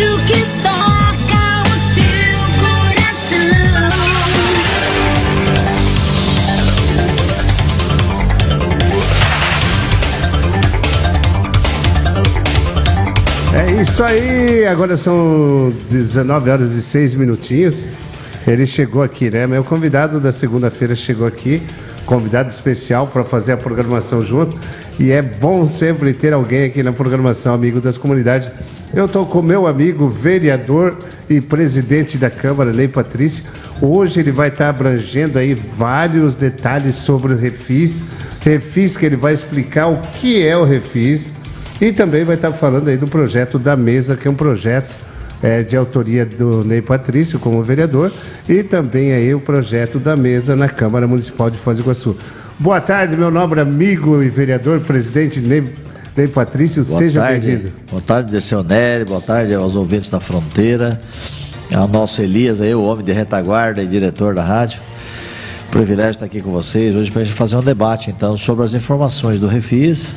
rádio que toca o seu coração. É isso aí, agora são 19 horas e 6 minutinhos. Ele chegou aqui, né? Meu convidado da segunda-feira chegou aqui, convidado especial para fazer a programação junto. E é bom sempre ter alguém aqui na programação, amigo das comunidades. Eu estou com meu amigo, vereador e presidente da Câmara, Ney Patrício. Hoje ele vai estar abrangendo aí vários detalhes sobre o Refis. Refis que ele vai explicar o que é o Refis. E também vai estar falando aí do projeto da mesa, que é um projeto de autoria do Ney Patrício como vereador, e também aí o projeto da mesa na Câmara Municipal de Foz do Iguaçu. Boa tarde, meu nobre amigo e vereador, presidente Ney Patrício, seja bem-vindo. Boa tarde, Dirceu Nery, boa tarde aos ouvintes da Fronteira, ao nosso Elias, aí, o homem de retaguarda e diretor da rádio. Privilégio estar aqui com vocês hoje para a gente fazer um debate, então, sobre as informações do Refis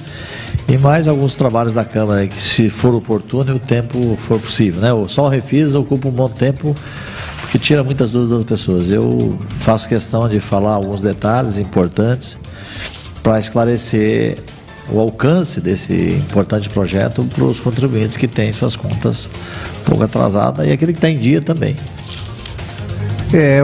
e mais alguns trabalhos da Câmara aí, que, se for oportuno e o tempo for possível, né? Só o Refis ocupa um bom tempo, porque tira muitas dúvidas das pessoas. Eu faço questão de falar alguns detalhes importantes para esclarecer o alcance desse importante projeto para os contribuintes que têm suas contas um pouco atrasadas e aquele que está em dia também.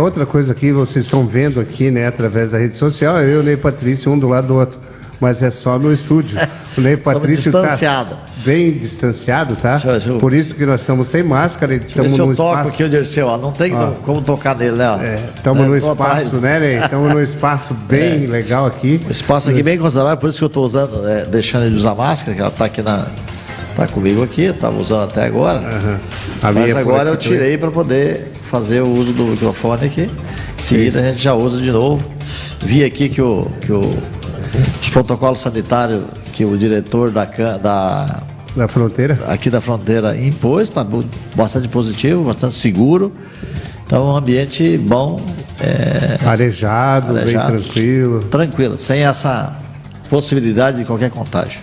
Outra coisa que vocês estão vendo aqui, né, através da rede social, eu e o Ney Patrício, um do lado do outro, mas é só no estúdio. O Ney Patrício está bem distanciado, tá? Por isso que nós estamos sem máscara. Estamos no espaço. Toco aqui o Dirceu, não tem como tocar nele, né? Estamos no espaço, né, Ney? Estamos num espaço bem legal aqui. O espaço aqui bem considerável, por isso que eu estou usando, deixando ele usar máscara, que ela está aqui tá comigo aqui, eu estava usando até agora. Mas agora eu tirei para poder fazer o uso do microfone aqui. Em seguida a gente já usa de novo. Vi aqui que os protocolos sanitários que o diretor da Fronteira, aqui da Fronteira, impôs, está bastante positivo, bastante seguro. Então um ambiente bom, arejado, bem tranquilo, sem essa possibilidade de qualquer contágio.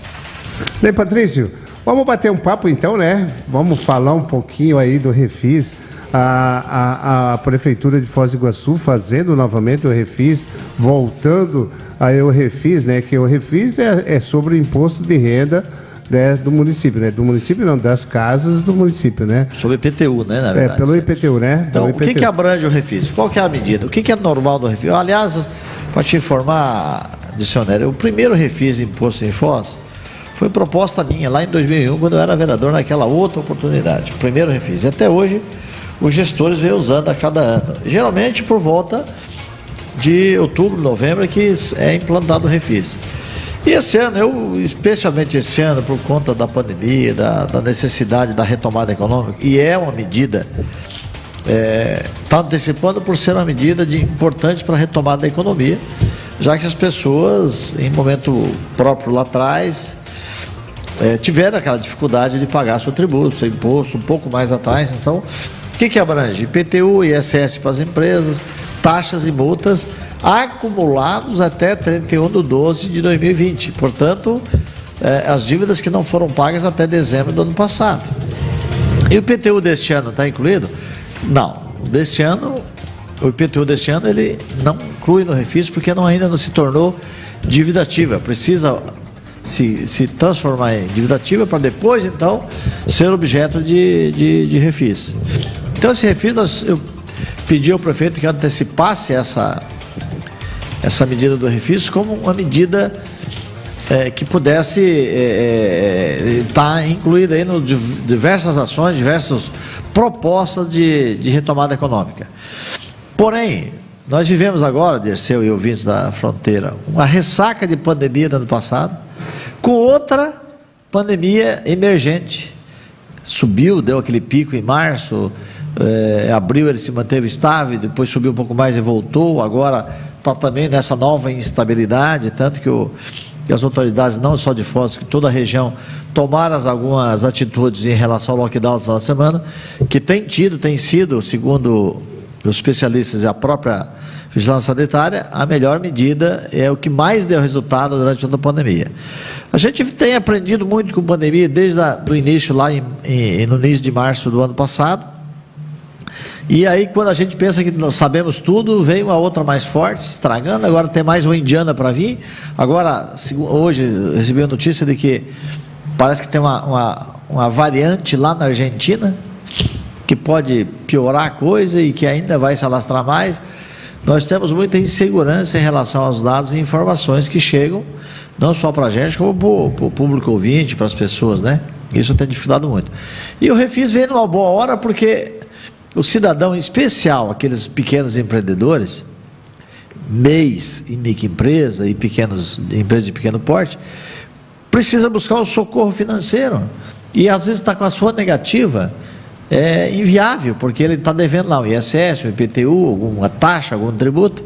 Ney Patrício, vamos bater um papo então, né? Vamos falar um pouquinho aí do Refis. A Prefeitura de Foz do Iguaçu fazendo novamente o Refis, voltando aí o Refis, né? Que o Refis é sobre o imposto de renda, né, do município, né? Do município não, das casas do município, né? Sobre IPTU, né? Na verdade, pelo IPTU, né? Então, o que abrange o Refis? Qual que é a medida? O que é normal do Refis? Aliás, para te informar, dicionário, o primeiro Refis imposto em Foz foi proposta minha lá em 2001, quando eu era vereador naquela outra oportunidade. O primeiro Refis. E até hoje os gestores vêm usando a cada ano. Geralmente por volta de outubro, novembro, que é implantado o Refis. E esse ano, especialmente esse ano, por conta da pandemia, da necessidade da retomada econômica, e é uma medida, está antecipando por ser uma medida importante para a retomada da economia, já que as pessoas, em momento próprio lá atrás, tiveram aquela dificuldade de pagar seu tributo, seu imposto, um pouco mais atrás. Então, o que abrange? IPTU, ISS para as empresas, taxas e multas acumulados até 31/12/2020. Portanto, as dívidas que não foram pagas até dezembro do ano passado. E o IPTU deste ano está incluído? Não. O IPTU deste ano ele não inclui no Refis porque ainda não se tornou dívida ativa. Precisa se transformar em dívida ativa para depois, então, ser objeto de Refis. Então, esse Refis, eu pedi ao prefeito que antecipasse essa medida do Refis como uma medida que pudesse estar incluída aí em diversas ações, diversas propostas de retomada econômica. Porém, nós vivemos agora, Dirceu e ouvintes da Fronteira, uma ressaca de pandemia do ano passado, com outra pandemia emergente. Subiu, deu aquele pico em março, abril ele se manteve estável, depois subiu um pouco mais e voltou, agora está também nessa nova instabilidade, tanto que as autoridades, não só de Foz, que toda a região, tomaram algumas atitudes em relação ao lockdown no final de semana, que tem sido, segundo os especialistas e a própria vigilância sanitária, a melhor medida é o que mais deu resultado durante toda a pandemia. A gente tem aprendido muito com a pandemia desde o início, lá no início de março do ano passado. E aí, quando a gente pensa que nós sabemos tudo, vem uma outra mais forte, estragando. Agora tem mais uma indiana para vir. Agora, hoje, recebi a notícia de que parece que tem uma variante lá na Argentina, que pode piorar a coisa e que ainda vai se alastrar mais. Nós temos muita insegurança em relação aos dados e informações que chegam, não só para a gente, como para o público ouvinte, para as pessoas, né? Isso tem dificultado muito. E o Refis vem numa boa hora, porque o cidadão, em especial aqueles pequenos empreendedores, MEIs e microempresa e empresas de pequeno porte, precisa buscar um socorro financeiro e às vezes está com a sua negativa inviável, porque ele está devendo lá o ISS, o IPTU, alguma taxa, algum tributo,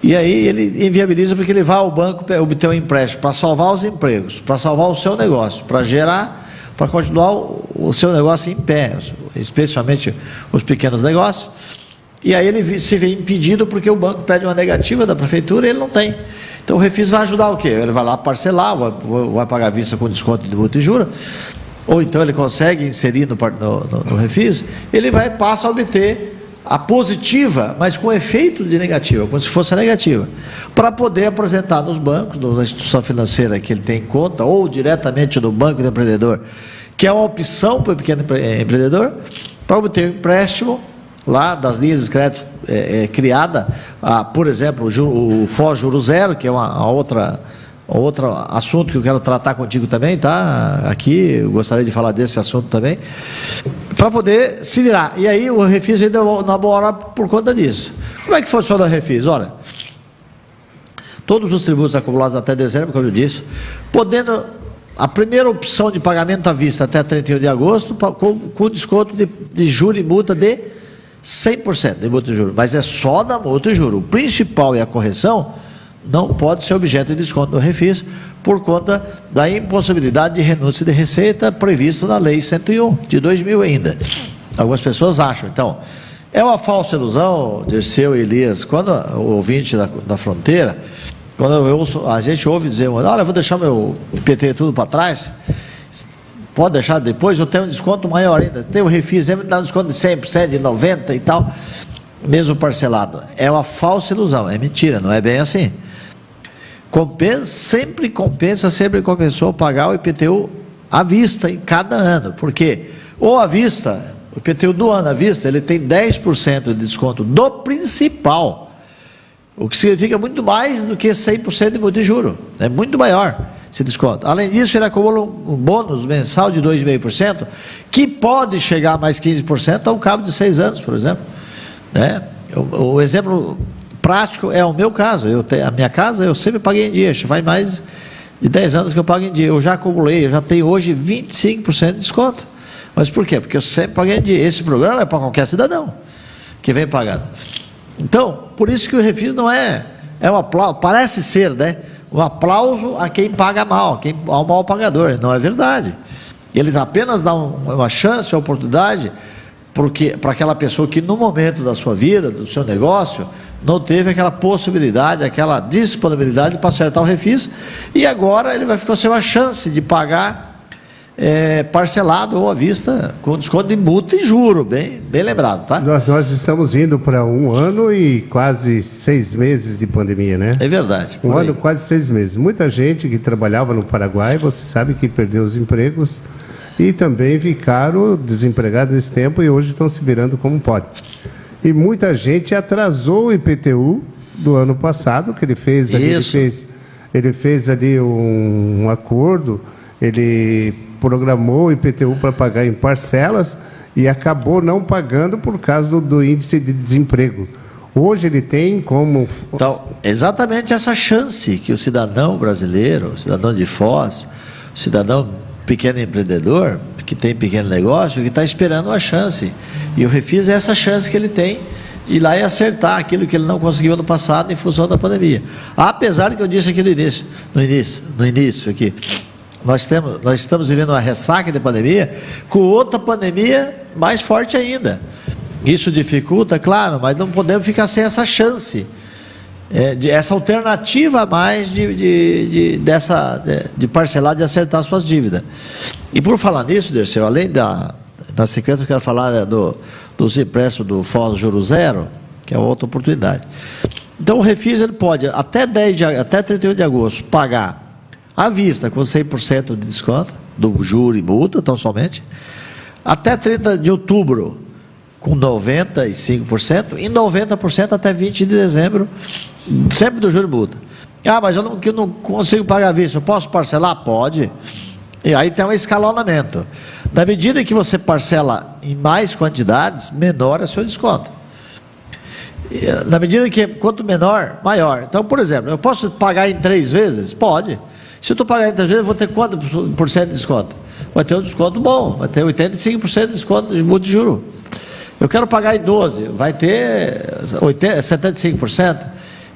e aí ele inviabiliza, porque ele vai ao banco obter um empréstimo para salvar os empregos, para salvar o seu negócio, para gerar, para continuar o seu negócio em pé, especialmente os pequenos negócios, e aí ele se vê impedido porque o banco pede uma negativa da prefeitura e ele não tem. Então o Refis vai ajudar o quê? Ele vai lá parcelar, vai pagar à vista com desconto de multa e juros, ou então ele consegue inserir no Refis, ele passa a obter a positiva, mas com efeito de negativa, como se fosse a negativa, para poder apresentar nos bancos, na instituição financeira que ele tem em conta, ou diretamente no banco do empreendedor, que é uma opção para o pequeno empreendedor, para obter um empréstimo lá das linhas de crédito criada, por exemplo, o FOS Juro Zero, que é outro assunto que eu quero tratar contigo também, tá? Aqui eu gostaria de falar desse assunto também, para poder se virar. E aí o Refis ainda na boa hora por conta disso. Como é que funciona o Refis? Olha, todos os tributos acumulados até dezembro, como eu disse, podendo a primeira opção de pagamento à vista até 31 de agosto, com desconto de juros e multa de 100% de multa e juros, mas é só da multa e juros. O principal e a correção não pode ser objeto de desconto do Refis, por conta da impossibilidade de renúncia de receita prevista na Lei 101, de 2000 ainda. Algumas pessoas acham. Então, é uma falsa ilusão, Dirceu e Elias, quando o ouvinte da fronteira, quando a gente ouve dizer, olha, eu vou deixar meu IPT tudo para trás, pode deixar depois, eu tenho um desconto maior ainda, tem o Refis, sempre dá um desconto de 100%, de 90% e tal, mesmo parcelado. É uma falsa ilusão, é mentira, não é bem assim. Sempre compensou pagar o IPTU à vista em cada ano, porque ou à vista, o IPTU do ano à vista, ele tem 10% de desconto do principal, o que significa muito mais do que 100% de multa de juros, é muito maior esse desconto. Além disso, ele acumula um bônus mensal de 2,5%, que pode chegar a mais 15% ao cabo de 6 anos, por exemplo, né? O exemplo prático é o meu caso. A minha casa eu sempre paguei em dia, faz mais de 10 anos que eu pago em dia, eu já acumulei, eu já tenho hoje 25% de desconto. Mas por quê? Porque eu sempre paguei em dia. Esse programa é para qualquer cidadão que vem pagando. Então, por isso que o Refis não é um aplauso, parece ser, né? Um aplauso a quem paga mal, ao mal pagador. Não é verdade. Ele apenas dá uma chance, uma oportunidade, para aquela pessoa que no momento da sua vida, do seu negócio, não teve aquela possibilidade, aquela disponibilidade para acertar o Refis, e agora ele vai ficar sem uma chance de pagar parcelado ou à vista, com desconto de multa e juro, bem lembrado, tá? Nós estamos indo para 1 ano e quase 6 meses de pandemia, né? É verdade. 1 ano, quase 6 meses. Muita gente que trabalhava no Paraguai, você sabe que perdeu os empregos e também ficaram desempregados nesse tempo e hoje estão se virando como pode. E muita gente atrasou o IPTU do ano passado, que ele fez ali um acordo, ele programou o IPTU para pagar em parcelas e acabou não pagando por causa do índice de desemprego. Hoje ele tem como... Então, exatamente essa chance que o cidadão brasileiro, o cidadão de Foz, o cidadão pequeno empreendedor, que tem pequeno negócio, que está esperando uma chance. E o Refis é essa chance que ele tem de ir lá e acertar aquilo que ele não conseguiu ano passado em função da pandemia. Apesar de que eu disse aqui no início aqui, nós estamos vivendo uma ressaca de pandemia, com outra pandemia mais forte ainda. Isso dificulta, claro, mas não podemos ficar sem essa chance, essa alternativa a mais de parcelar, de acertar suas dívidas. E por falar nisso, Dirceu, além da sequência, eu quero falar dos empréstimos do FOS Juro Zero, que é outra oportunidade. Então o Refis ele pode, até 31 de agosto, pagar à vista com 100% de desconto, do juro e multa, tão somente, até 30 de outubro, com 95%, e 90% até 20 de dezembro, sempre do juro e multa. Ah, mas eu não consigo pagar à vista, eu posso parcelar? Pode. E aí tem um escalonamento. Na medida que você parcela em mais quantidades, menor é o seu desconto. Na medida que, quanto menor, maior. Então, por exemplo, eu posso pagar em 3 vezes? Pode. Se eu estou pagando em 3 vezes, eu vou ter quanto por cento de desconto? Vai ter um desconto bom, vai ter 85% de desconto de multa de juro. Eu quero pagar em 12, vai ter 75%,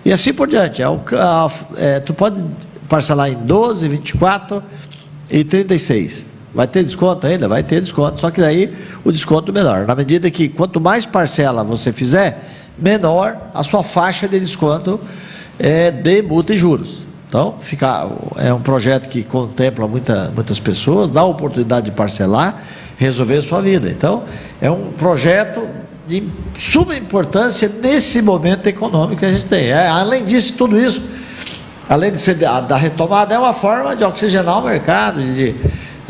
e assim por diante. Tu pode parcelar em 12, 24 e 36. Vai ter desconto ainda? Vai ter desconto, só que daí o desconto menor. Na medida que quanto mais parcela você fizer, menor a sua faixa de desconto de multa e juros. Então, é um projeto que contempla muitas pessoas, dá a oportunidade de parcelar, resolver a sua vida. Então, é um projeto de suma importância nesse momento econômico que a gente tem. Além disso, tudo isso, além de ser da retomada, é uma forma de oxigenar o mercado, de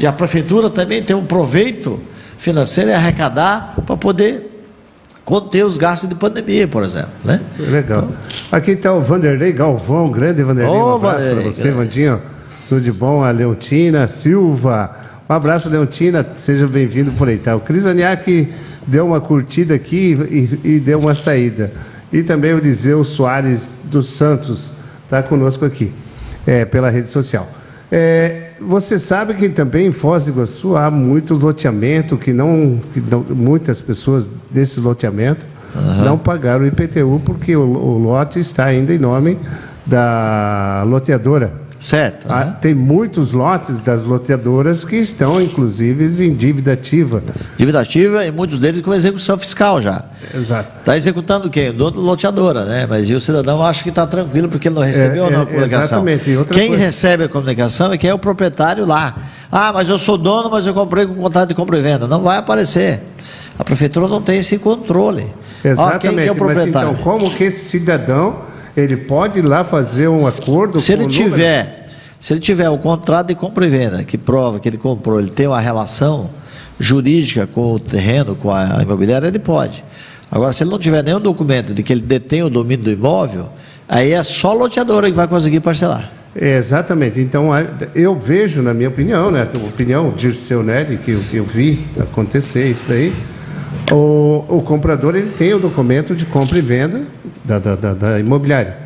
a prefeitura também ter um proveito financeiro e arrecadar para poder conter os gastos de pandemia, por exemplo, né? Legal. Aqui está o Vanderlei Galvão, grande Vanderlei, um abraço para você, Vandinho, tudo de bom, a Leontina Silva, um abraço, Leontina, seja bem-vindo por aí, tá? O Cris Aniak deu uma curtida aqui e deu uma saída, e também o Eliseu Soares dos Santos está conosco aqui, pela rede social. Você sabe que também em Foz do Iguaçu há muito loteamento, muitas pessoas desse loteamento não pagaram o IPTU porque o lote está ainda em nome da loteadora. Certo. Tem muitos lotes das loteadoras que estão, inclusive, em dívida ativa. Dívida ativa e muitos deles com execução fiscal já. Exato. Está executando quem? O dono da loteadora, né? Mas o cidadão acha que está tranquilo porque ele não recebeu ou não a comunicação. Exatamente. Quem recebe a comunicação é quem é o proprietário lá. Ah, mas eu sou dono, mas eu comprei com contrato de compra e venda. Não vai aparecer. A prefeitura não tem esse controle. Exatamente. Quem é o proprietário? Mas então, como que esse cidadão ele pode ir lá fazer um acordo se ele tiver o contrato de compra e venda que prova que ele comprou, ele tem uma relação jurídica com o terreno, com a imobiliária, ele pode. Agora, se ele não tiver nenhum documento de que ele detém o domínio do imóvel, aí é só a loteadora que vai conseguir parcelar. Exatamente. Então, eu vejo, na minha opinião, né, a opinião de Dirceu Neri, que eu vi acontecer isso daí, o comprador ele tem o documento de compra e venda da imobiliária.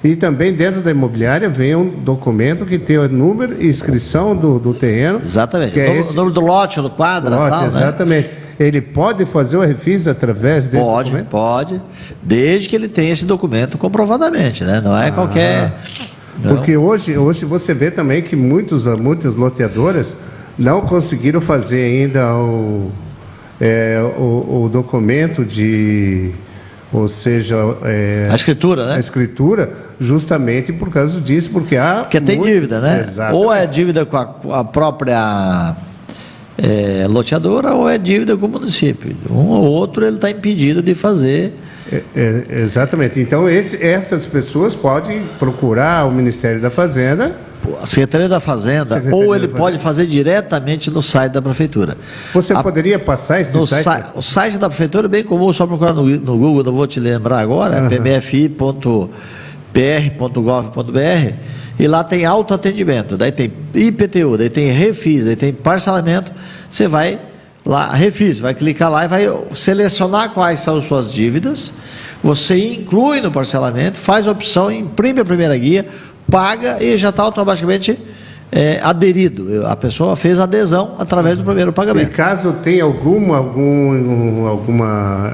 E também dentro da imobiliária vem um documento que tem o número e inscrição do terreno. Exatamente. O número do lote, do quadro, tal, exatamente. Né? Ele pode fazer o refis através desse documento? Pode, desde que ele tenha esse documento comprovadamente, né? Não é qualquer... Porque hoje você vê também que muitas loteadoras não conseguiram fazer ainda o documento ou seja, a escritura, né? A escritura, justamente por causa disso, porque tem dívida, né? Exatamente. Ou é dívida com a própria loteadora, ou é dívida com o município. Um ou outro ele está impedido de fazer. Exatamente. Então, essas pessoas podem procurar o Ministério da Fazenda. A Secretaria da Fazenda, ou ele pode fazer diretamente no site da Prefeitura. Você poderia passar esse site? O site da Prefeitura é bem comum, só procurar no Google, não vou te lembrar agora, pmfi.pr.gov.br, e lá tem autoatendimento, daí tem IPTU, daí tem refis, daí tem parcelamento. Você vai lá, refis, vai clicar lá e vai selecionar quais são as suas dívidas, você inclui no parcelamento, faz a opção, imprime a primeira guia, paga e já está automaticamente aderido. A pessoa fez adesão através do primeiro pagamento. E caso tenha alguma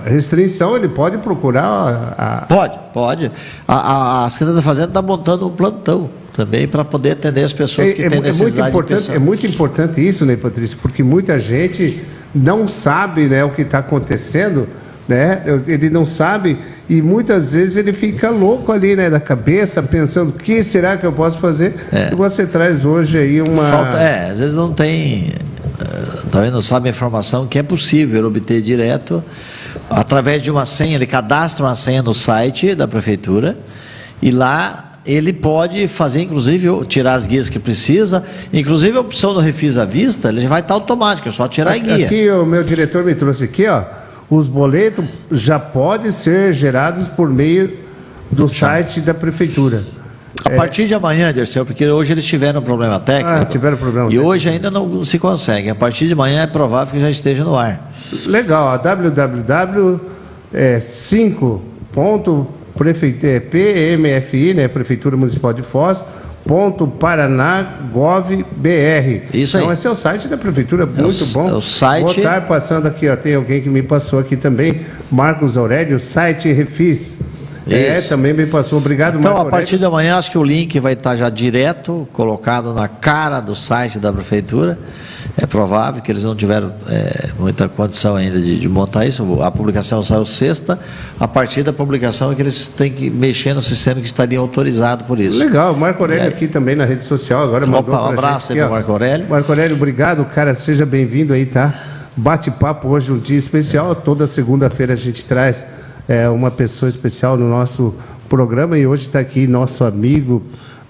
restrição, ele pode procurar Pode. A Secretaria da Fazenda está montando um plantão também para poder atender as pessoas que têm necessidade de pensão. É muito importante isso, né, Patrícia? Porque muita gente não sabe, né, o que está acontecendo, né? Ele não sabe e muitas vezes ele fica louco ali, né, da cabeça, pensando o que será que eu posso fazer. E você traz hoje aí uma... Às vezes não tem, também não sabe a informação que é possível obter direto através de uma senha. Ele cadastra uma senha no site da prefeitura e lá ele pode fazer, inclusive, tirar as guias que precisa, inclusive a opção do Refis à Vista, ele já vai estar automático, é só tirar a guia. Aqui o meu diretor me trouxe aqui, ó, os boletos já podem ser gerados por meio do site da prefeitura. A partir de amanhã, Dirceu, porque hoje eles tiveram problema técnico. Tiveram problema técnico. Hoje ainda não se consegue. A partir de amanhã é provável que já esteja no ar. Legal, ó, www.5.pmfi, né, Prefeitura Municipal de Foz, .paranagov.br. Isso aí. Então esse é o site da prefeitura, muito bom. É o site. Vou estar passando aqui, ó, tem alguém que me passou aqui também, Marcos Aurélio, site Refis. Também me passou, obrigado, então, Marcos a partir de amanhã, acho que o link vai estar já direto, colocado na cara do site da prefeitura. É provável que eles não tiveram muita condição ainda de montar isso. A publicação saiu sexta. A partir da publicação é que eles têm que mexer no sistema que estaria autorizado por isso. Legal, Marco Aurélio aqui também na rede social. Agora mandou um abraço aí para o Marco Aurélio. Marco Aurélio, obrigado, cara. Seja bem-vindo aí, tá? Bate-papo hoje, um dia especial. Toda segunda-feira a gente traz uma pessoa especial no nosso programa e hoje está aqui nosso amigo,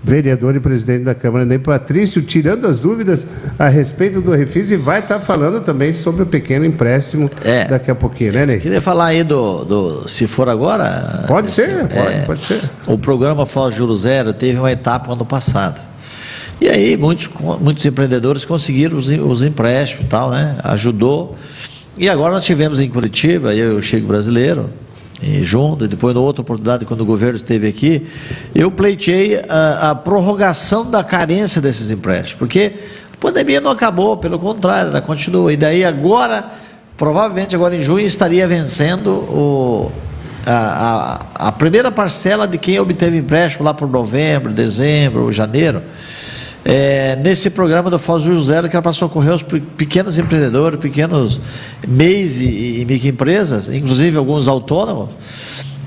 vereador e presidente da Câmara, Ney Patrício, tirando as dúvidas a respeito do Refis e vai estar falando também sobre o pequeno empréstimo daqui a pouquinho, né, Ney? Queria falar aí se for agora... Pode ser. O programa Foz Juro Zero teve uma etapa ano passado. E aí muitos empreendedores conseguiram os empréstimos e tal, né? Ajudou. E agora nós tivemos em Curitiba, eu e o Chico Brasileiro, e junto, e depois, na outra oportunidade, quando o governo esteve aqui, eu pleiteei a prorrogação da carência desses empréstimos, porque a pandemia não acabou, pelo contrário, ela continua. E daí agora, provavelmente agora em junho, estaria vencendo a primeira parcela de quem obteve empréstimo lá por novembro, dezembro, janeiro. Nesse programa do Foz Juro Zero, que era para socorrer os pequenos empreendedores, pequenos MEIs e microempresas, inclusive alguns autônomos,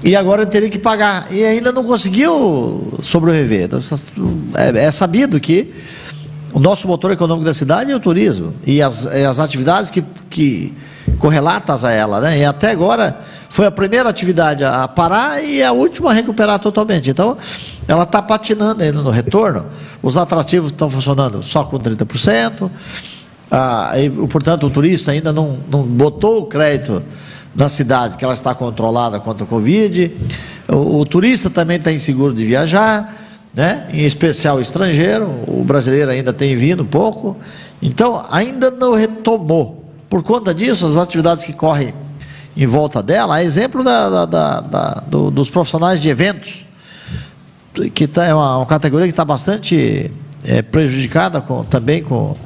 e agora teria que pagar, e ainda não conseguiu sobreviver. Então, é sabido que o nosso motor econômico da cidade é o turismo, e as atividades que correlatas a ela, né? E até agora foi a primeira atividade a parar e a última a recuperar totalmente. Então, ela está patinando ainda no retorno. Os atrativos estão funcionando só com 30%. Portanto, o turista ainda não botou o crédito na cidade, que ela está controlada contra a Covid. O turista também está inseguro de viajar, né? Em especial o estrangeiro. O brasileiro ainda tem vindo pouco. Então, ainda não retomou. Por conta disso, as atividades que correm em volta dela, a exemplo dos profissionais de eventos, que é uma categoria que está bastante prejudicada também com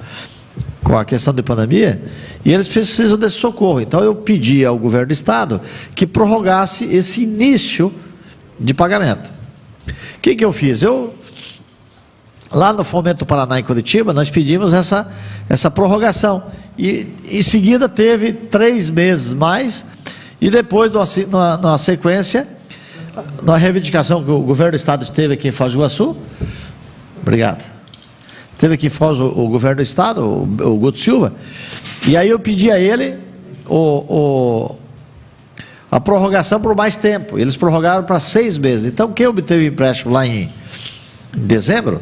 a questão da pandemia, e eles precisam desse socorro. Então eu pedi ao governo do estado que prorrogasse esse início de pagamento. O que eu fiz? Lá no Fomento Paraná, em Curitiba, nós pedimos essa prorrogação. E em seguida teve 3 meses mais, e depois, na sequência, na reivindicação que o governo do estado esteve aqui em Foz do Iguaçu, obrigado, esteve aqui em Foz o governo do estado, o Guto Silva, e aí eu pedi a ele a prorrogação por mais tempo. Eles prorrogaram para 6 meses. Então, quem obteve empréstimo lá em dezembro,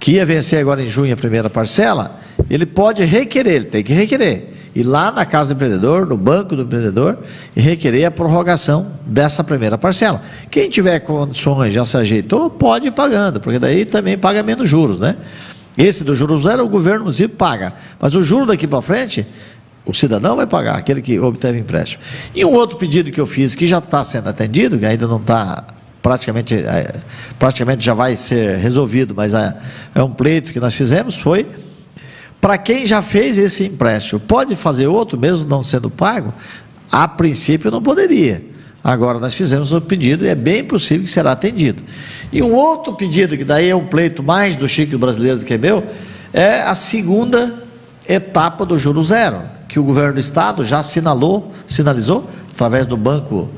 que ia vencer agora em junho a primeira parcela, ele pode requerer, ele tem que requerer, ir lá na casa do empreendedor, no banco do empreendedor, e requerer a prorrogação dessa primeira parcela. Quem tiver condições, já se ajeitou, pode ir pagando, porque daí também paga menos juros, né? Esse do juros zero, o governo municipal paga, mas o juro daqui para frente, o cidadão vai pagar, aquele que obteve empréstimo. E um outro pedido que eu fiz, que já está sendo atendido, que ainda não está... Praticamente já vai ser resolvido, mas é um pleito que nós fizemos, foi para quem já fez esse empréstimo, pode fazer outro, mesmo não sendo pago? A princípio não poderia. Agora nós fizemos o pedido e é bem possível que será atendido. E um outro pedido, que daí é um pleito mais do Chico Brasileiro do que meu, é a segunda etapa do Juro Zero, que o governo do estado já sinalizou, através do banco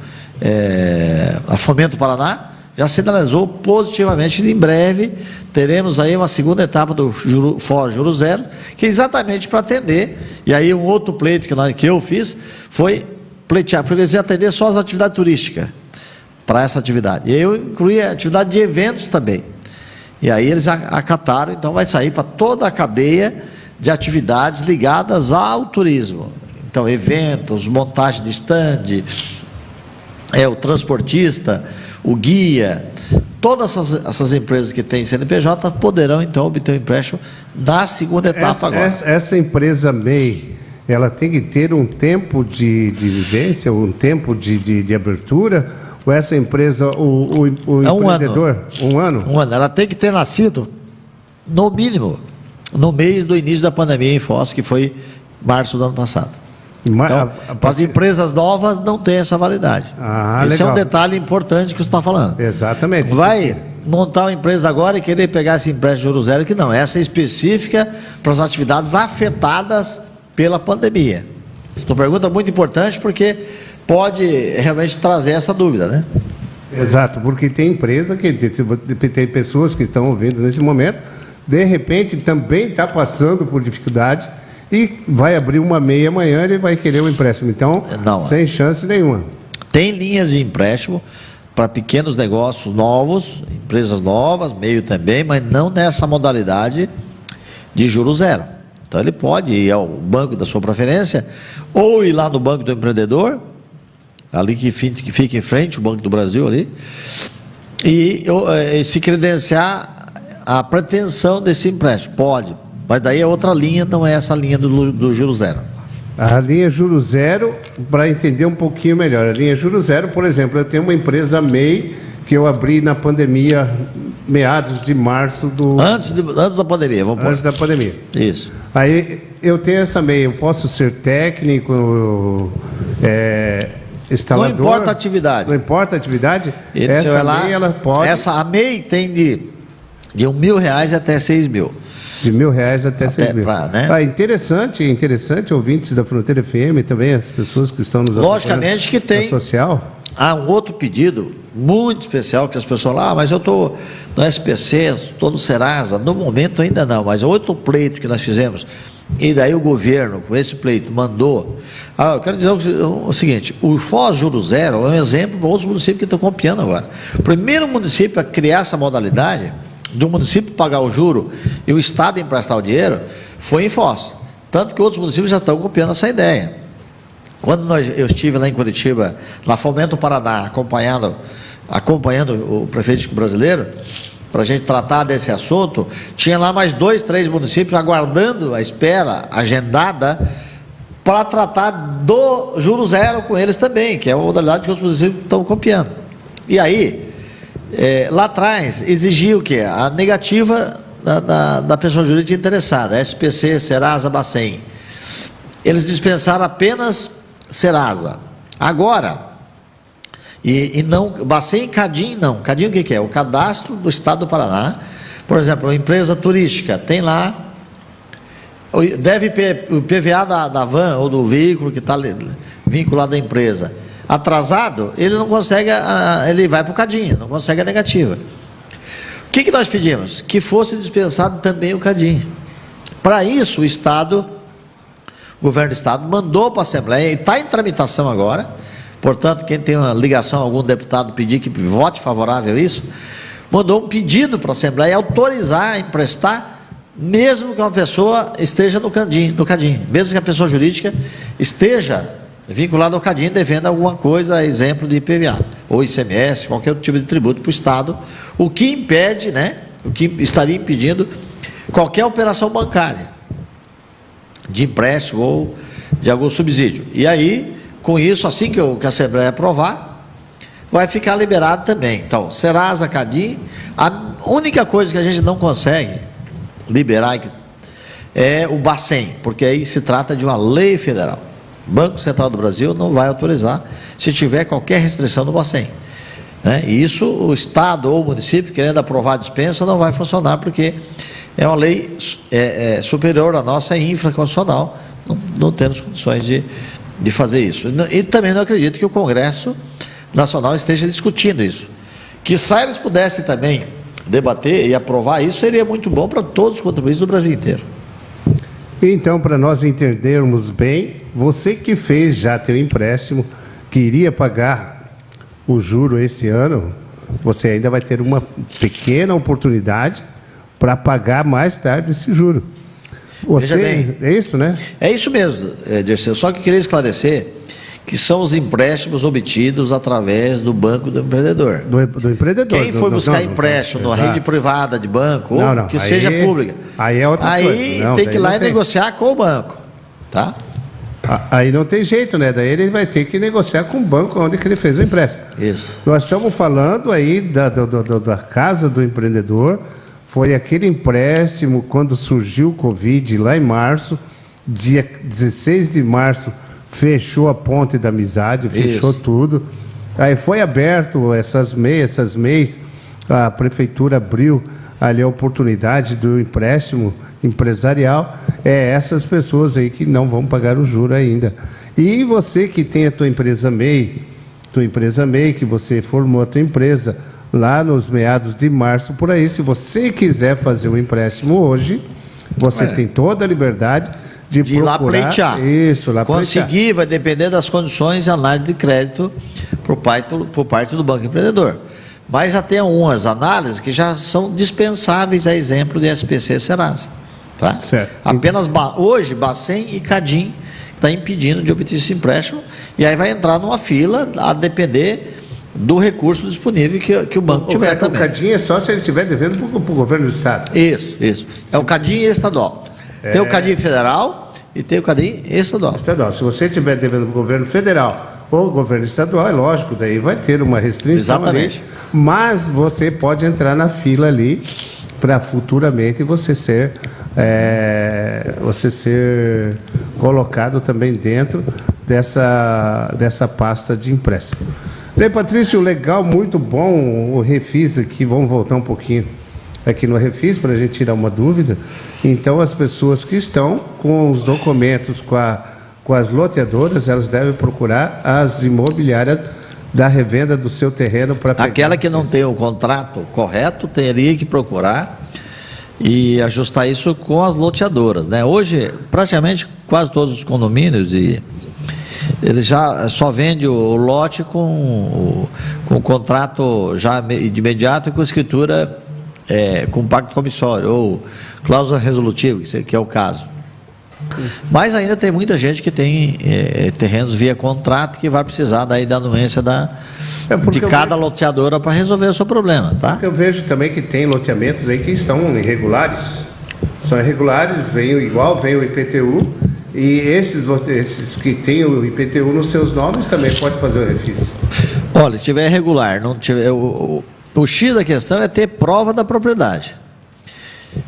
a Fomento Paraná, já sinalizou positivamente que em breve teremos aí uma segunda etapa do FOS Juro Zero, que é exatamente para atender, e aí um outro pleito que eu fiz foi pleitear, porque eles iam atender só as atividades turísticas, para essa atividade, e aí eu incluí a atividade de eventos também, e aí eles acataram, então vai sair para toda a cadeia de atividades ligadas ao turismo, então eventos, montagem de stand, o transportista, o guia, todas essas empresas que têm CNPJ poderão então obter um empréstimo na segunda etapa agora. Essa empresa MEI, ela tem que ter um tempo de vivência, um tempo de abertura, ou essa empresa, o empreendedor, um ano? Um ano, ela tem que ter nascido, no mínimo, no mês do início da pandemia em Foz, que foi março do ano passado. Então, as empresas novas não têm essa validade. Esse legal. é um detalhe importante que você está falando. Exatamente. Vai montar uma empresa agora e querer pegar esse empréstimo de juros zero, que não, essa é específica para as atividades afetadas pela pandemia. Essa pergunta é muito importante porque pode realmente trazer essa dúvida, né? Exato, porque tem empresa tem pessoas que estão ouvindo nesse momento, de repente também está passando por dificuldade e vai abrir uma MEI amanhã, ele vai querer um empréstimo. Então, sem chance nenhuma. Tem linhas de empréstimo para pequenos negócios novos, empresas novas, meio também, mas não nessa modalidade de juros zero. Então, ele pode ir ao banco da sua preferência ou ir lá no Banco do Empreendedor, ali que fica em frente, o Banco do Brasil ali, e se credenciar a pretensão desse empréstimo. Pode. Mas daí é outra linha, não é essa linha do Juro Zero. A linha Juro Zero, para entender um pouquinho melhor, a linha Juro Zero, por exemplo, eu tenho uma empresa MEI que eu abri na pandemia, meados de março do... Antes da pandemia, vamos pôr. Antes da pandemia. Isso. Aí eu tenho essa MEI, eu posso ser técnico, instalador... Não importa a atividade. Não importa a atividade? Essa MEI, ela pode... A MEI tem de R$1.000 até 6 mil. De R$1.000 até 6 mil. Né? Interessante, ouvintes da Fronteira FM, também as pessoas que estão nos logicamente que tem social. Há um outro pedido muito especial que as pessoas falam, mas eu estou no SPC, estou no Serasa, no momento ainda não, mas outro pleito que nós fizemos, e daí o governo, com esse pleito, mandou. Eu quero dizer o seguinte, o FOS Juro Zero é um exemplo para outros municípios que estão copiando agora. O primeiro município a criar essa modalidade do município pagar o juro e o Estado emprestar o dinheiro, foi em Foz. Tanto que outros municípios já estão copiando essa ideia. Quando eu estive lá em Curitiba, na Fomento Paraná, acompanhando o prefeito brasileiro, para a gente tratar desse assunto, tinha lá mais 2, 3 municípios aguardando a espera agendada para tratar do Juro Zero com eles também, que é uma modalidade que os municípios estão copiando. E aí... lá atrás exigia o quê? A negativa da pessoa jurídica interessada, SPC, Serasa, Bacen. Eles dispensaram apenas Serasa. Agora, e não, Bacen e Cadim não. Cadim o que é? O cadastro do Estado do Paraná. Por exemplo, uma empresa turística tem lá, deve o PVA da van ou do veículo que está vinculado à empresa. Atrasado, ele não consegue, ele vai para o Cadim, não consegue a negativa. O que nós pedimos? Que fosse dispensado também o Cadim. Para isso, o governo do Estado mandou para a Assembleia, e está em tramitação agora, portanto, quem tem uma ligação a algum deputado pedir que vote favorável a isso, mandou um pedido para a Assembleia autorizar a emprestar, mesmo que uma pessoa esteja no Cadim, mesmo que a pessoa jurídica esteja vinculado ao Cadim, devendo alguma coisa, exemplo de IPVA, ou ICMS, qualquer outro tipo de tributo para o Estado, o que impede, o que estaria impedindo qualquer operação bancária, de empréstimo ou de algum subsídio. E aí, com isso, assim que a Assembleia aprovar, vai ficar liberado também. Então, Serasa, Cadim, a única coisa que a gente não consegue liberar é o Bacen, porque aí se trata de uma lei federal. O Banco Central do Brasil não vai autorizar se tiver qualquer restrição no Bacen. E isso, o Estado ou o município, querendo aprovar a dispensa, não vai funcionar, porque é uma lei superior à nossa, é infraconstitucional, não temos condições de fazer isso. E também não acredito que o Congresso Nacional esteja discutindo isso. Que eles pudessem também debater e aprovar isso, seria muito bom para todos os contribuintes do Brasil inteiro. Então, para nós entendermos bem, você que fez já teu empréstimo, que iria pagar o juro esse ano, você ainda vai ter uma pequena oportunidade para pagar mais tarde esse juro. Veja bem. É isso, né? É isso mesmo, Dirceu. Só que eu queria esclarecer que são os empréstimos obtidos através do Banco do Empreendedor. Do empreendedor. Quem for buscar empréstimo na rede privada de banco, ou que seja pública, aí é outra coisa. Aí tem que ir lá e negociar com o banco, tá? Aí não tem jeito, né? Daí ele vai ter que negociar com o banco onde que ele fez o empréstimo. Isso. Nós estamos falando aí da Casa do Empreendedor. Foi aquele empréstimo quando surgiu o Covid lá em março, dia 16 de março, fechou a Ponte da Amizade, fechou tudo. Aí foi aberto essas mês, a prefeitura abriu ali a oportunidade do empréstimo empresarial. É essas pessoas aí que não vão pagar o juro ainda. E você que tem a tua empresa MEI, que você formou a tua empresa lá nos meados de março, por aí, se você quiser fazer o empréstimo hoje, você tem toda a liberdade de ir lá pleitear. Isso, lá conseguir, pleitear. vai depender das condições de análise de crédito por parte do Banco Empreendedor. Mas já tem algumas análises que já são dispensáveis, a exemplo de SPC e Serasa. Tá? Certo. Apenas hoje, Bacen e Cadim está impedindo de obter esse empréstimo, e aí vai entrar numa fila a depender do recurso disponível que o banco tiver também. O Cadim é só se ele estiver devendo para o governo do Estado. Isso. É o Cadim estadual. Tem o Cadim federal e tem o Cadim estadual. Se você estiver devendo para o governo federal ou governo estadual, é lógico, daí vai ter uma restrição. Exatamente. Ali, mas você pode entrar na fila ali para futuramente você ser colocado também dentro dessa pasta de empréstimo. Bem, Patrício, legal, muito bom o Refis aqui. Vamos voltar um pouquinho aqui no Refis para a gente tirar uma dúvida. Então, as pessoas que estão com os documentos, com as loteadoras, elas devem procurar as imobiliárias da revenda do seu terreno para pegar. Aquela que não tem o contrato correto teria que procurar e ajustar isso com as loteadoras, né? Hoje, praticamente quase todos os condomínios ele já só vende o lote com o contrato já de imediato e com escritura com pacto comissório ou cláusula resolutiva, que é o caso. Mas ainda tem muita gente que tem terrenos via contrato que vai precisar daí da anuência de cada loteadora para resolver o seu problema, tá? Eu vejo também que tem loteamentos aí que estão irregulares. São irregulares, vem o IPTU. E esses que têm o IPTU nos seus nomes também pode fazer o refis. Olha, se tiver irregular, não tiver, o X da questão é ter prova da propriedade.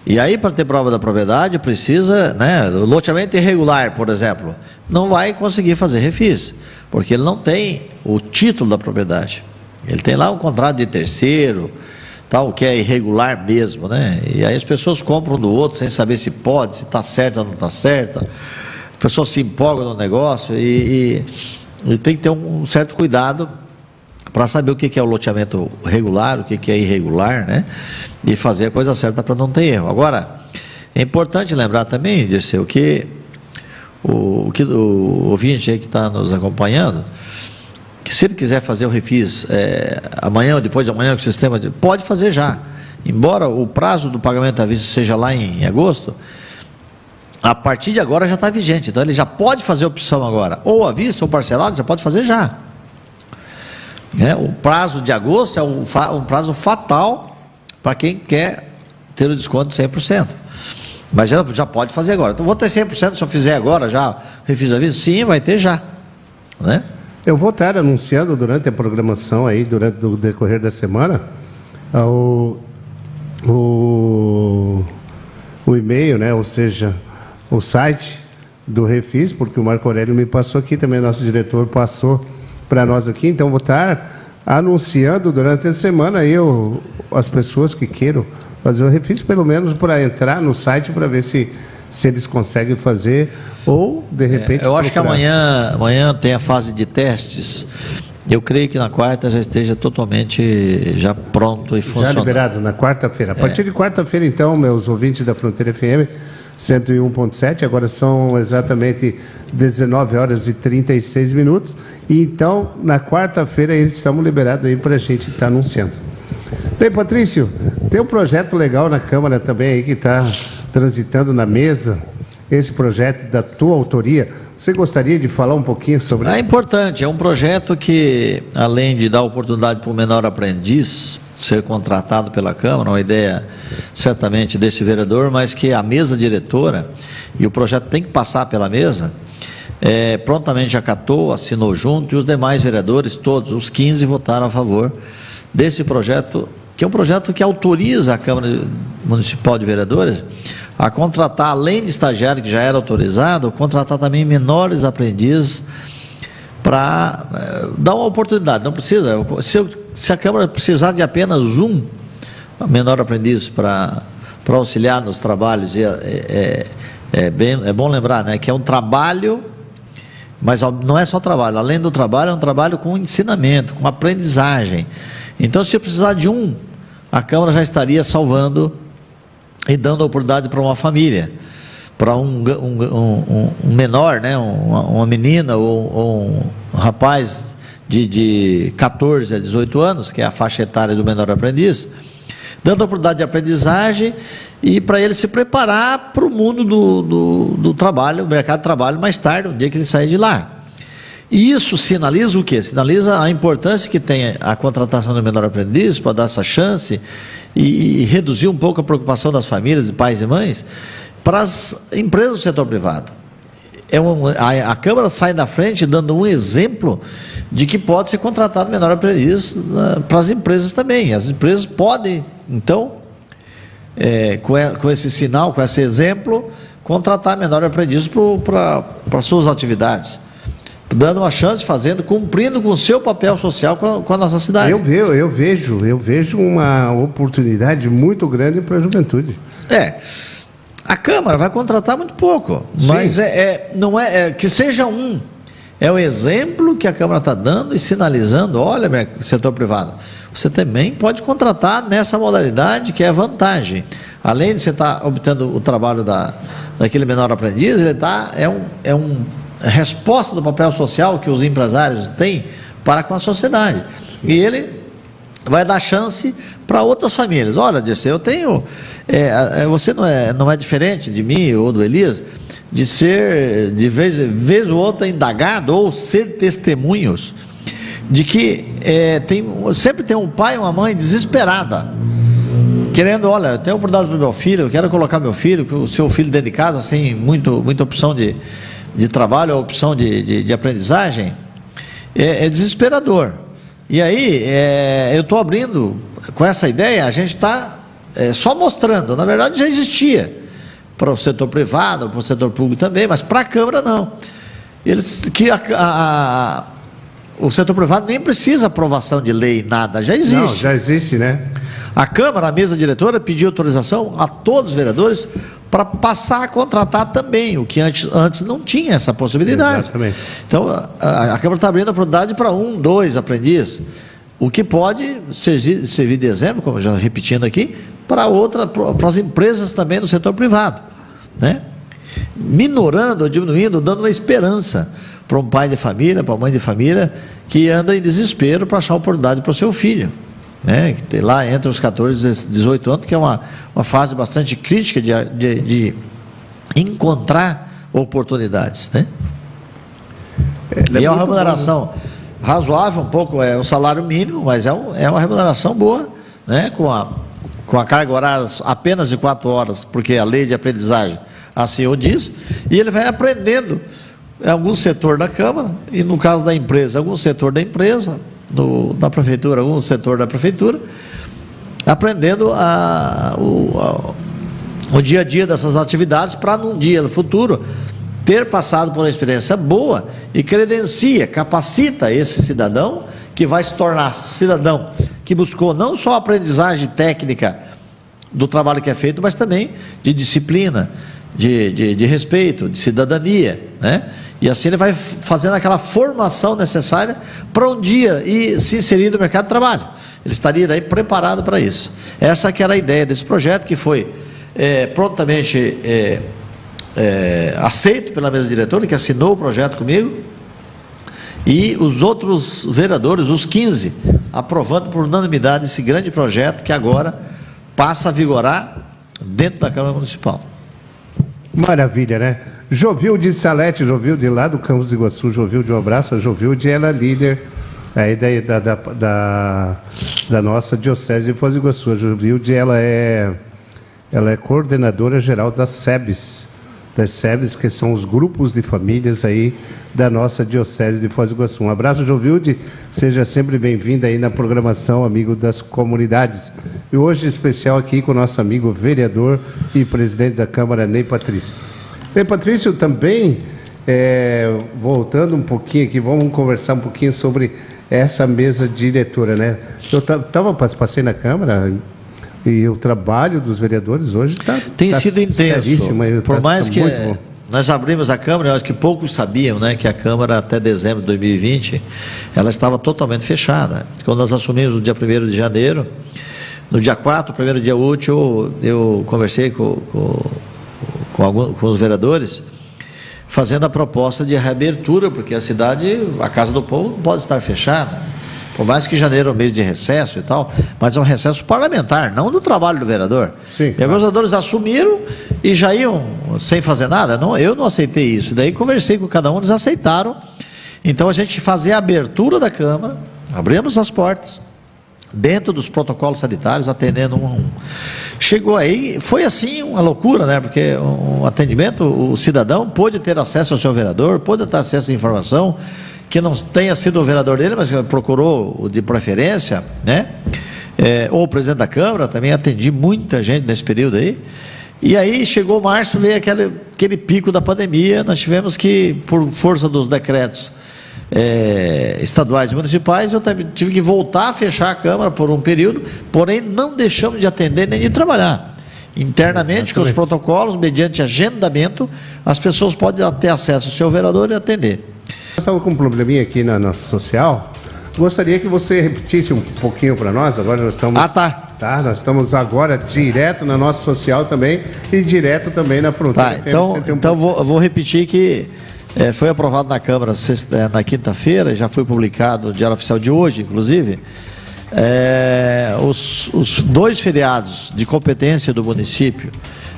E aí, para ter prova da propriedade, precisa, né? O loteamento irregular, por exemplo, não vai conseguir fazer refis, porque ele não tem o título da propriedade. Ele tem lá um contrato de terceiro, tal, que é irregular mesmo, né? E aí as pessoas compram um do outro sem saber se pode, se está certo ou não está certo. As pessoas se empolgam no negócio e tem que ter um certo cuidado para saber o que é o loteamento regular, o que é irregular, né? E fazer a coisa certa para não ter erro. Agora, é importante lembrar também, Dirceu, que o ouvinte aí que está nos acompanhando, que se ele quiser fazer o refis amanhã ou depois de amanhã, que o sistema pode fazer já. Embora o prazo do pagamento à vista seja lá em agosto, a partir de agora já está vigente, então ele já pode fazer a opção agora, ou à vista ou parcelado, já pode fazer já. O prazo de agosto é um prazo fatal para quem quer ter o desconto de 100%. Mas já pode fazer agora. Então, vou ter 100% se eu fizer agora já, refis à vista? Sim, vai ter já. Né? Eu vou estar anunciando durante a programação aí, durante o decorrer da semana, o e-mail, né? Ou seja, o site do Refis, porque o Marco Aurélio me passou aqui, também nosso diretor passou para nós aqui, então vou estar anunciando durante a semana aí as pessoas que queiram fazer o Refis, pelo menos para entrar no site para ver se se eles conseguem fazer ou, de repente... Eu acho que procurar. amanhã tem a fase de testes. Eu creio que na quarta já esteja totalmente já pronto e Já funcionando. liberado, na quarta-feira. A partir de quarta-feira, então, meus ouvintes da Fronteira FM, 101.7, agora são exatamente 19 horas e 36 minutos. E então, na quarta-feira, estamos liberados aí para a gente estar anunciando. Bem, Patrício, tem um projeto legal na Câmara também aí que está transitando na mesa, esse projeto da tua autoria. Você gostaria de falar um pouquinho sobre É importante, é um projeto que, além de dar oportunidade para o menor aprendiz ser contratado pela Câmara, uma ideia certamente desse vereador, mas que a mesa diretora, e o projeto tem que passar pela mesa, prontamente acatou, assinou junto, e os demais vereadores, todos, os 15, votaram a favor desse projeto, que é um projeto que autoriza a Câmara Municipal de Vereadores a contratar, além de estagiário que já era autorizado, contratar também menores aprendizes para dar uma oportunidade. Não precisa, se a Câmara precisar de apenas um menor aprendiz para auxiliar nos trabalhos, é bom lembrar, né, que é um trabalho, mas não é só trabalho, além do trabalho, é um trabalho com ensinamento, com aprendizagem. Então, se precisar de um, a Câmara já estaria salvando e dando oportunidade para uma família, para um menor, né, uma menina ou um rapaz de 14 a 18 anos, que é a faixa etária do menor aprendiz, dando oportunidade de aprendizagem e para ele se preparar para o mundo do trabalho, do mercado de trabalho mais tarde, no dia que ele sair de lá. E isso sinaliza o quê? Sinaliza a importância que tem a contratação do menor aprendiz para dar essa chance e reduzir um pouco a preocupação das famílias, de pais e mães, para as empresas do setor privado. A Câmara sai da frente dando um exemplo de que pode ser contratado menor aprendiz para as empresas também. As empresas podem, então, com esse sinal, com esse exemplo, contratar menor aprendiz para suas atividades, dando uma chance, cumprindo com o seu papel social com a nossa cidade. Eu vejo uma oportunidade muito grande para a juventude. A Câmara vai contratar muito pouco, Sim. mas não é que seja um. É o exemplo que a Câmara está dando e sinalizando, olha, setor privado, você também pode contratar nessa modalidade que é vantagem. Além de você estar obtendo o trabalho daquele menor aprendiz, ele é uma resposta do papel social que os empresários têm para com a sociedade. E ele vai dar chance para outras famílias. Olha, Dirceu, eu tenho... você não é diferente de mim ou do Elias, de ser, de vez ou outra, indagado ou ser testemunhos de que sempre tem um pai e uma mãe desesperada, querendo, olha, eu tenho oportunidade para o meu filho, eu quero colocar meu filho, o seu filho dentro de casa, sem muita opção de trabalho, a opção de aprendizagem, é desesperador. E aí, eu estou abrindo, com essa ideia, a gente está só mostrando, na verdade já existia, para o setor privado, para o setor público também, mas para a Câmara não. O setor privado nem precisa aprovação de lei, nada, já existe. Não, já existe, né? A Câmara, a mesa diretora, pediu autorização a todos os vereadores para passar a contratar também, o que antes não tinha essa possibilidade. Exatamente. Então, a Câmara está abrindo a oportunidade para 1, 2 aprendizes, o que pode servir de exemplo, como já repetindo aqui, para as empresas também do setor privado, né? Minorando ou diminuindo, dando uma esperança para um pai de família, para uma mãe de família, que anda em desespero para achar oportunidade para o seu filho, né? Que tem lá entre os 14 e 18 anos, que é uma fase bastante crítica de encontrar oportunidades, né? E é uma remuneração razoável, um pouco, é um salário mínimo, mas é uma remuneração boa, né? Com a carga horária apenas de 4 horas, porque a lei de aprendizagem assim o diz, e ele vai aprendendo em algum setor da Câmara, e no caso da empresa, algum setor da empresa, da prefeitura, algum setor da prefeitura, aprendendo o dia a dia dessas atividades, para num dia no futuro ter passado por uma experiência boa e capacita esse cidadão, que vai se tornar cidadão que buscou não só a aprendizagem técnica do trabalho que é feito, mas também de disciplina, de respeito, de cidadania, né? E assim ele vai fazendo aquela formação necessária para um dia ir se inserir no mercado de trabalho. Ele estaria daí preparado para isso. Essa que era a ideia desse projeto, que foi prontamente aceito pela mesa diretora, que assinou o projeto comigo, e os outros vereadores, os 15, aprovando por unanimidade esse grande projeto que agora passa a vigorar dentro da Câmara Municipal. Maravilha, né? Jovilde Salete, Jovilde lá do Campos do Iguaçu, Jovilde, um abraço. A Jovilde, ela é líder aí da nossa Diocese de Foz do Iguaçu. A Jovilde, ela é coordenadora geral das SEBs, que são os grupos de famílias aí da nossa Diocese de Foz do Iguaçu. Um abraço, Jovilde, seja sempre bem-vinda aí na programação Amigo das Comunidades. E hoje especial aqui com o nosso amigo vereador e presidente da Câmara, Ney Patrício. Ney Patrício, também, voltando um pouquinho aqui, vamos conversar um pouquinho sobre essa mesa diretora, né? Eu passei na Câmara e o trabalho dos vereadores hoje tem sido intenso. Por mais que muito nós abrimos a Câmara, eu acho que poucos sabiam, né, que a Câmara até dezembro de 2020 ela estava totalmente fechada. Quando nós assumimos no dia 1º de janeiro, no dia 4, primeiro dia útil, eu conversei com os vereadores, fazendo a proposta de reabertura, porque a cidade, a Casa do Povo, não pode estar fechada. Por mais que janeiro é um mês de recesso e tal, mas é um recesso parlamentar, não do trabalho do vereador. Sim, e alguns vereadores assumiram e já iam sem fazer nada. Não, eu não aceitei isso. Daí conversei com cada um, eles aceitaram. Então a gente fazia a abertura da Câmara, abrimos as portas, dentro dos protocolos sanitários, atendendo um a um. Chegou aí, foi assim uma loucura, né? Porque um atendimento, o cidadão pôde ter acesso ao seu vereador, pôde ter acesso à informação, que não tenha sido o vereador dele, mas que procurou o de preferência, né? Ou o presidente da Câmara, também atendi muita gente nesse período aí. E aí chegou março, veio aquele pico da pandemia, nós tivemos que, por força dos decretos estaduais e municipais, eu tive que voltar a fechar a Câmara por um período, porém não deixamos de atender nem de trabalhar. Internamente, com os protocolos, mediante agendamento, as pessoas podem ter acesso ao seu vereador e atender. Nós estamos com um probleminha aqui na nossa social. Gostaria que você repetisse um pouquinho para nós. Agora nós estamos... Tá, nós estamos agora direto na nossa social também e direto também na fronteira. Então vou repetir que foi aprovado na Câmara na quinta-feira, já foi publicado no Diário Oficial de hoje, inclusive, os 2 feriados de competência do município,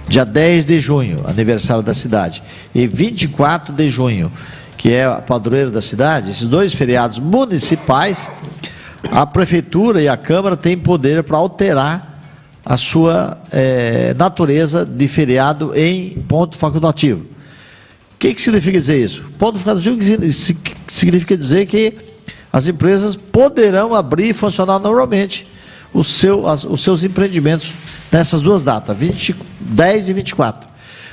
dia 10 de junho, aniversário da cidade, e 24 de junho, que é a padroeira da cidade. Esses 2 feriados municipais, a Prefeitura e a Câmara têm poder para alterar a sua natureza de feriado em ponto facultativo. O que significa dizer isso? Ponto facultativo significa dizer que as empresas poderão abrir e funcionar normalmente os seus empreendimentos nessas 2 datas, 10 e 24.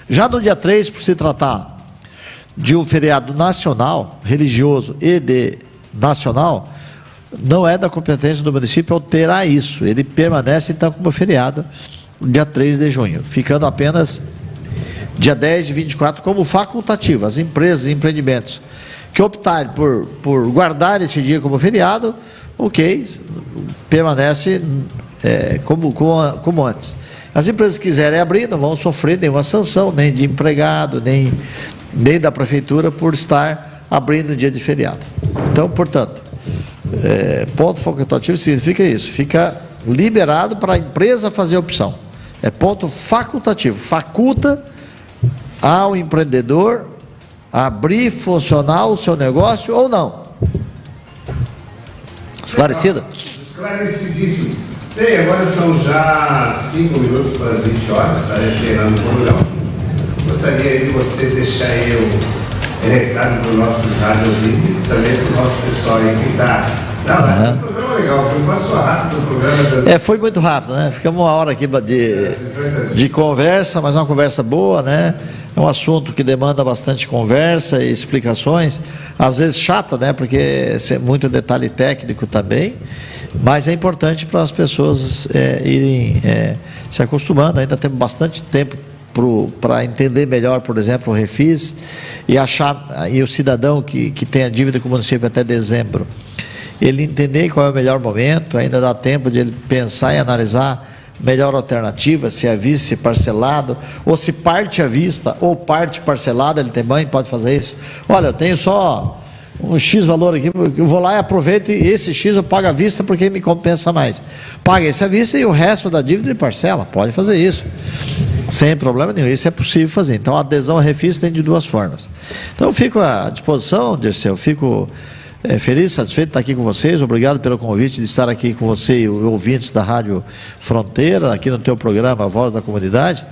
Já no dia 3, por se tratar de um feriado nacional, religioso e nacional, não é da competência do município alterar isso. Ele permanece, então, como feriado, dia 3 de junho, ficando apenas dia 10 e 24 como facultativo. As empresas e empreendimentos que optarem por guardar esse dia como feriado, ok, permanece como antes. As empresas que quiserem abrir não vão sofrer nenhuma sanção, nem de empregado, nem da Prefeitura, por estar abrindo no dia de feriado. Então, portanto, ponto facultativo significa isso, fica liberado para a empresa fazer a opção. É ponto facultativo, faculta ao empreendedor abrir, funcionar o seu negócio ou não. Esclarecido? Esclarecidíssimo. Bem, agora são já 5 minutos para as 20 horas, está encerrando o programa. Gostaria de você deixar aí o recado para o nosso rádio e também para o nosso pessoal aí que está. Não, foi um programa legal, passou rápido o programa. Foi muito rápido, né? Ficamos 1 hora aqui de conversa, mas é uma conversa boa, né? É um assunto que demanda bastante conversa e explicações, às vezes chata, né? Porque é muito detalhe técnico também, mas é importante para as pessoas irem se acostumando. Ainda temos bastante tempo para entender melhor, por exemplo, o Refis e o cidadão que tem a dívida com o município até dezembro, ele entender qual é o melhor momento, ainda dá tempo de ele pensar e analisar melhor alternativa, se é vista, se parcelado, ou se parte à vista, ou parte parcelada, ele também pode fazer isso. Olha, eu tenho só um X valor aqui, eu vou lá e aproveito e esse X eu pago à vista porque me compensa mais. Paga esse à vista e o resto da dívida de parcela, pode fazer isso. Sem problema nenhum, isso é possível fazer. Então a adesão ao Refis tem de duas formas. Então eu fico à disposição, Dirceu, eu fico feliz, satisfeito de estar aqui com vocês, obrigado pelo convite de estar aqui com você e os ouvintes da Rádio Fronteira, aqui no teu programa A Voz da Comunidade.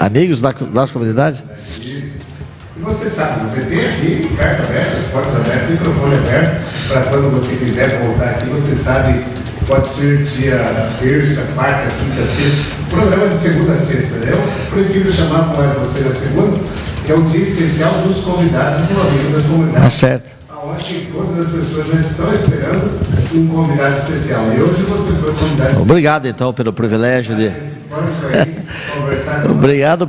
Amigos das comunidades. E você sabe, você tem aqui carta aberta, portas abertas, microfone aberto, para quando você quiser voltar aqui, você sabe, pode ser dia terça, quarta, quinta, sexta, programa de segunda a sexta, né? Eu prefiro chamar mais você na segunda, que é um dia especial dos convidados do amigo das comunidades. Tá certo. Onde todas as pessoas já estão esperando um convidado especial. E hoje você foi convidado especial. Obrigado, então, pelo privilégio de... Obrigado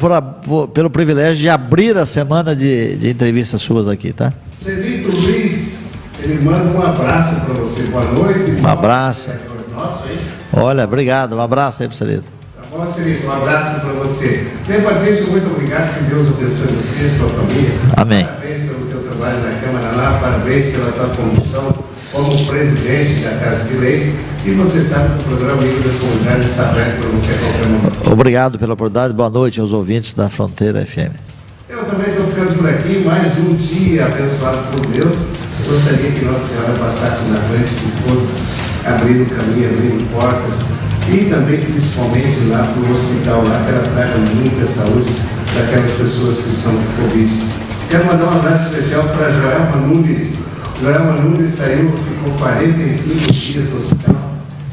pelo privilégio de abrir a semana de entrevistas suas aqui, tá? Celito Luiz, ele manda um abraço para você. Boa noite. Um abraço. Nossa, hein? Olha, obrigado. Um abraço aí para o Celito. Tá bom, Celito, um abraço para você. Patrício, muito obrigado. Que Deus abençoe você e sua família. Amém. Parabéns pelo teu trabalho na Câmara lá. Parabéns pela tua condução como presidente da Casa de Leis. E você sabe que o programa Amigo das Comunidades está aberto para você a qualquer momento. Obrigado pela oportunidade. Boa noite aos ouvintes da Fronteira FM. Eu também estou ficando por aqui. Mais um dia abençoado por Deus. Eu gostaria que Nossa Senhora passasse na frente de todos, abrindo caminho, abrindo portas. E também, principalmente, lá para o hospital, lá que ela traga muita saúde para aquelas pessoas que estão com Covid. Quero mandar um abraço especial para Joelma Nunes. Joelma Nunes saiu, ficou 45 dias no hospital.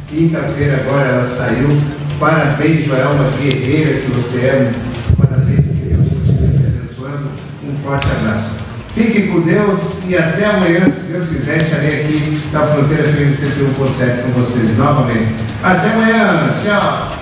Quinta-feira agora ela saiu. Parabéns, Joelma, guerreira que você é. Parabéns, que Deus continue te abençoando. Um forte abraço. Fiquem com Deus e até amanhã, se Deus quiser, estarei aqui na Fronteira FM 101.7 com vocês novamente. Até amanhã, tchau!